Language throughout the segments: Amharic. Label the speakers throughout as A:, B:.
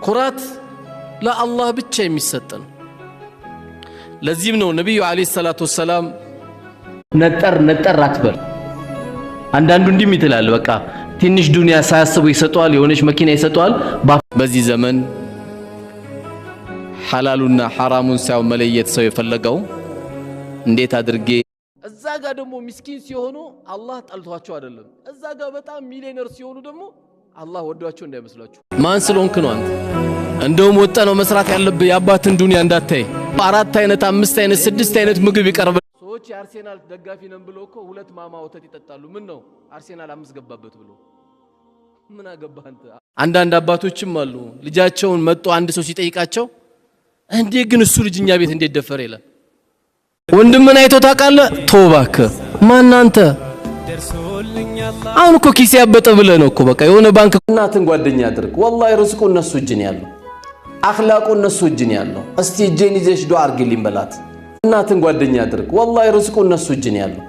A: ኩራት ለአላህ ብቻ የሚሰጥ ነው። ለዚህም ነው ነብዩ አለይሂ ሰላቱ ወሰለም ነጠር አትበል። አንዳንዱ እንዲም ይላል በቃ ትንሽ ዱንያ ሳያስቡ ይሰጧል፣ የሆነች መኪና ይሰጧል። በዚህ ዘመን ሐላሉና ሐራሙን ሳይው መለየት ሰው የፈለገው እንዴት አድርጌ እዛ ጋር ደግሞ ምስኪን ሲሆኑ አላህ ጠልቷቸው አይደለም፣ እዛ ጋር በጣም ሚሊዮነር ሲሆኑ ደግሞ አላህ ወዷቸው እንዳይመስላችሁ። ማን ስለሆንክ ነው አንተ? እንደውም ወጣ ነው መስራት ያለብህ የአባትን ዱንያ እንዳታይ። 4 አይነት 5 አይነት 6 አይነት ምግብ ይቀርብ። ሰዎች የአርሴናል ደጋፊ ነን ብለው እኮ 2 ማማ ወተት ይጠጣሉ። ምን ነው አርሴናል 5 ገባበት ብሎ ምን አገባህ አንተ? አንዳንድ አባቶችም አሉ ልጃቸውን መጥቶ አንድ ሰው ሲጠይቃቸው እንዴ ግን እሱ ልጅኛ ቤት እንዴት ደፈረ ይላል። ወንድምን አይቶ ታውቃለህ? ተውባከ ማን አንተ? አሁን እኮ ኪስ ያበጠ ብለህ ነው እኮ በቃ የሆነ ባንክ እናትን ጓደኛ አድርግ። ወላሂ ርዝቁ እነሱ እጅ ነው ያለው፣ አኽላቁ እነሱ እጅ ነው ያለው። እስቲ እጄን ይዘሽ ዱዓ አድርጊልኝ በላት። እናትን ጓደኛ አድርግ። ወላሂ ርዝቁ እነሱ እጅ ነው ያለው፣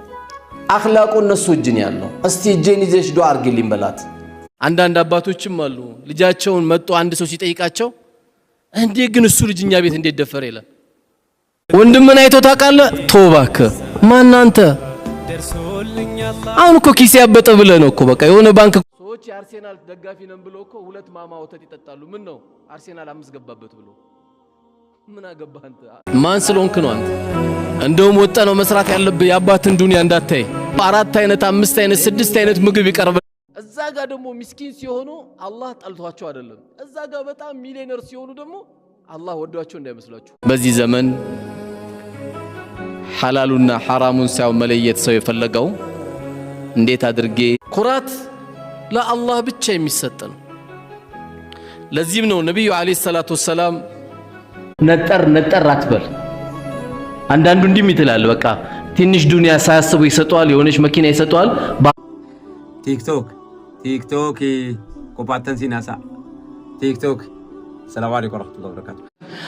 A: አኽላቁ እነሱ እጅ ነው ያለው። እስቲ እጄን ይዘሽ ዱዓ አድርጊልኝ በላት። አንዳንድ አባቶችም አሉ ልጃቸውን መጥቶ አንድ ሰው ሲጠይቃቸው እንዴ ግን እሱ ልጅኛ ቤት እንዴት ደፈረ ይላል። ወንድምን አይቶ ታውቃለህ? ተውባከ ማን አንተ? አሁን እኮ ኪስ ያበጠ ብለህ ነው እኮ በቃ የሆነ ባንክ ሰዎች የአርሴናል ደጋፊ ነን ብለው እኮ 2 ማማ ወተት ይጠጣሉ። ምን ነው አርሴናል 5 ገባበት ብሎ ምን አገባህ አንተ? ማን ስለሆንክ ነው አንተ? እንደውም ወጣ ነው መስራት ያለብህ የአባትን ዱንያ እንዳታይ። 4 አይነት 5 አይነት 6 አይነት ምግብ ይቀርብ። እዛ ጋር ደግሞ ምስኪን ሲሆኑ አላህ ጠልቷቸው አይደለም፣ እዛ ጋር በጣም ሚሊዮነር ሲሆኑ ደግሞ አላህ ወዷቸው እንዳይመስላችሁ። በዚህ ዘመን ሐላሉና ሐራሙን ሳይው መለየት ሰው የፈለገው እንዴት አድርጌ ኩራት ለአላህ ብቻ የሚሰጥ ነው። ለዚህም ነው ነብዩ አለይሂ ሰላቱ ወሰለም ነጠር አትበል። አንዳንዱ እንዲም ይላል በቃ ትንሽ ዱንያ ሳያስቡ ይሰጧል፣ የሆነች መኪና ይሰጧል። ቲክቶክ ኮፓተን ሲናሳ ቲክቶክ السلام عليكم ورحمة الله وبركاته.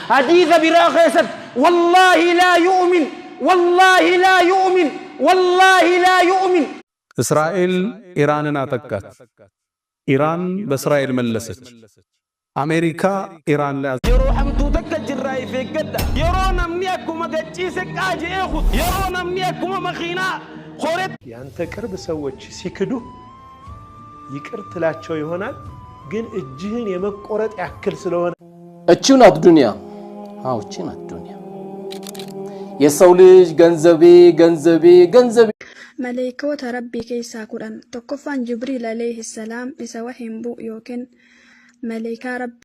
B: حديث براخيست والله لا يؤمن والله لا يؤمن والله لا يؤمن.
C: إسرائيل إيران أتكت، إيران بإسرائيل ملست، أمريكا إيران لا
B: يروحم تودك الجراي في قدة يرون أمنيكم أجيسك أجي أخذ يرون أمنيكم مخينا خورت
D: ያንተ ቅርብ ሰዎች ሲክዱ ይቅርት ላቸው ይሆናል ግን እጅህን የመቆረጥ ያክል ስለሆነ
A: እቺው ናት ዱንያ። አዎ እቺ ናት ዱንያ። የሰው ልጅ ገንዘቤ
E: መላእክቶች ረቢ ከይሳ ኩራን ተቆፋን ጅብሪል አለይሂ ሰላም ኢሳ ወሂም ቡ ዮከን መላእክታ ረቢ